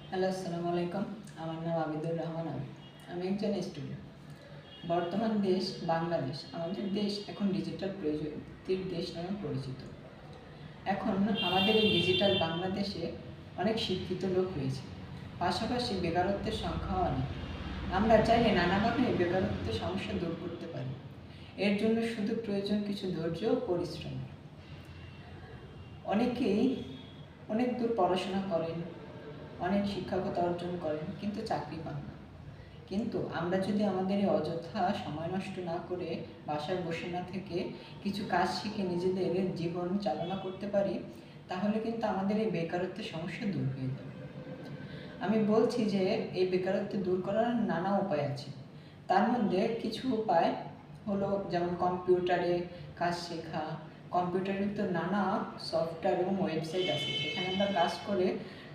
Hello, আসসালামু আলাইকুম। আমার নাম আবিদুর রহমান। আমি একজন স্টুডেন্ট। বর্তমান দেশ বাংলাদেশ। আমাদের দেশ এখন ডিজিটাল প্রযুক্তির দেশ নামে পরিচিত। এখন আমাদের এই ডিজিটাল বাংলাদেশে অনেক শিক্ষিত লোক রয়েছে, পাশাপাশি বেকারত্বের সংখ্যাও অনেক। আমরা চাইলে নানাভাবে এই বেকারত্বের সমস্যা দূর করতে পারি। এর জন্য শুধু প্রয়োজন কিছু ধৈর্য ও পরিশ্রম। অনেকেই অনেক দূর পড়াশোনা করেন, অনেক শিক্ষাগত অর্জন করেন, কিন্তু চাকরি পান না। কিন্তু আমরা যদি আমাদের এই অযথা সময় নষ্ট না করে বাসায় বসে না থেকে কিছু কাজ শিখে নিজেদের জীবন চালনা করতে পারি, তাহলে কিন্তু আমাদের এই বেকারত্বের সমস্যা দূর হয়ে যাবে। আমি বলছি যে এই বেকারত্ব দূর করার নানা উপায় আছে। তার মধ্যে কিছু উপায় হলো, যেমন কম্পিউটারে কাজ শেখা। কম্পিউটারে তো নানা সফটওয়্যার এবং ওয়েবসাইট আছে, যেখানে আমরা কাজ করে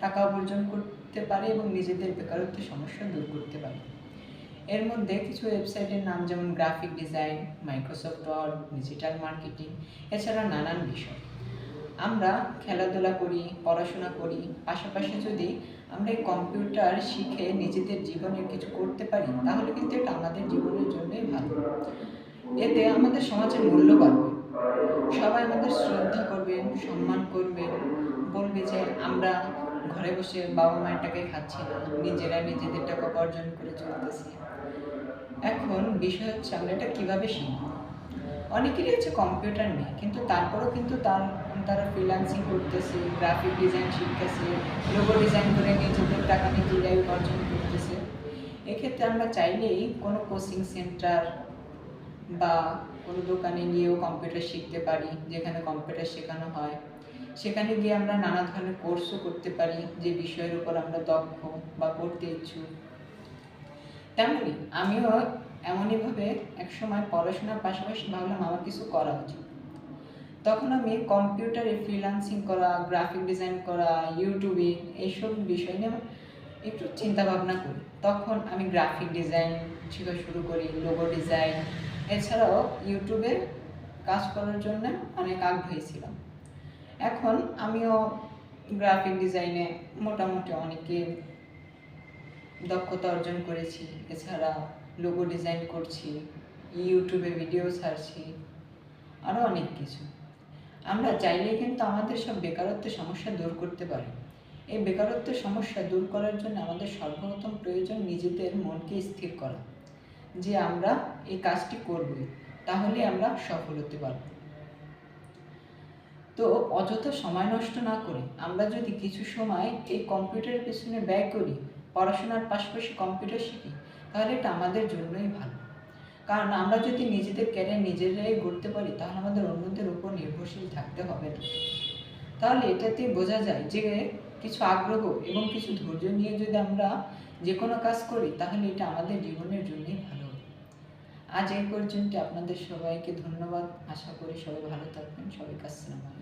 টাকা উপার্জন করতে পারি এবং নিজেদের বেকারত্বের সমস্যা দূর করতে পারি। এর মধ্যে কিছু ওয়েবসাইটের নাম যেমন graphic design, Microsoft Word, digital marketing, এছাড়া নানান বিষয়। আমরা খেলাধুলা করি, পড়াশোনা করি, পাশাপাশি যদি আমরা এই কম্পিউটার শিখে নিজেদের জীবনে কিছু করতে পারি, তাহলে কিন্তু এটা আমাদের জীবনের জন্যই ভালো। এতে আমাদের সমাজের মূল্য বাড়বে, সবাই আমাদের শ্রদ্ধা করবেন, সম্মান করবেন, বলবে যে আমরা ঘরে বসে বাবা মায়ের টাকায় খাচ্ছি না, নিজেরা নিজেদের টাকা উপার্জন করে চলতেছি। এখন বিষয় হচ্ছে আমরা এটা কীভাবে শিখব। অনেকেরই হচ্ছে কম্পিউটার নেই, কিন্তু তারপরেও কিন্তু তারা ফ্রিল্যান্সিং করতেছে, গ্রাফিক ডিজাইন শিখতেছে, লোগো ডিজাইন করে নিজেদের টাকা নিজেরাই উপার্জন করতেছে। এক্ষেত্রে আমরা চাইলেই কোনো কোচিং সেন্টার বা কোনো দোকানে গিয়েও কম্পিউটার শিখতে পারি, যেখানে কম্পিউটার শেখানো হয়। সেখানে গিয়ে আমরা নানা ধরনের কোর্সও করতে পারি, যে বিষয়ের উপর আমরা দক্ষ বা পড়তে ইচ্ছুক। তেমনই আমিও এমনইভাবে একসময় পড়াশোনার পাশাপাশি ভাবলাম আমার কিছু করা উচিত। তখন আমি কম্পিউটারে ফ্রিল্যান্সিং করা, গ্রাফিক ডিজাইন করা, ইউটিউবে এইসব বিষয় নিয়ে একটু চিন্তা ভাবনা করি। তখন আমি গ্রাফিক ডিজাইন শেখা শুরু করি, লোগো ডিজাইন, এছাড়াও ইউটিউবে কাজ করার জন্য অনেক আগ্রহী ছিলাম। এখন আমিও গ্রাফিক ডিজাইনে মোটামুটি অনেকের দক্ষতা অর্জন করেছি। এছাড়া লোগো ডিজাইন করছি, ইউটিউবে ভিডিও ছাড়ছি, আরও অনেক কিছু। আমরা চাইলে কিন্তু আমাদের সব বেকারত্বের সমস্যা দূর করতে পারি। এই বেকারত্বের সমস্যা দূর করার জন্য আমাদের সর্বপ্রথম প্রয়োজন নিজেদের মনকে স্থির করা, যে আমরা এই কাজটি করবই, তাহলে আমরা সফল হতে পারব। তো অযথা সময় নষ্ট না করে আমরা যদি কিছু সময় এই কম্পিউটারের পেছনে ব্যয় করি, পড়াশোনার পাশাপাশি কম্পিউটার শিখি, তাহলে এটা আমাদের জন্যই ভালো। কারণ আমরা যদি নিজেদের ক্যারিয়ার নিজেরাই গড়তে পারি, তাহলে আমাদের অন্যদের উপর নির্ভরশীল থাকতে হবে না। তাহলে এটাতে বোঝা যায় যে কিছু আগ্রহ এবং কিছু ধৈর্য নিয়ে যদি আমরা যে কোনো কাজ করি, তাহলে এটা আমাদের জীবনের জন্যই ভালো। আজ এই পর্যন্ত। আপনাদের সবাইকে ধন্যবাদ। আশা করি সবাই ভালো থাকবেন। সবাইকে আসসালামু আলাইকুম।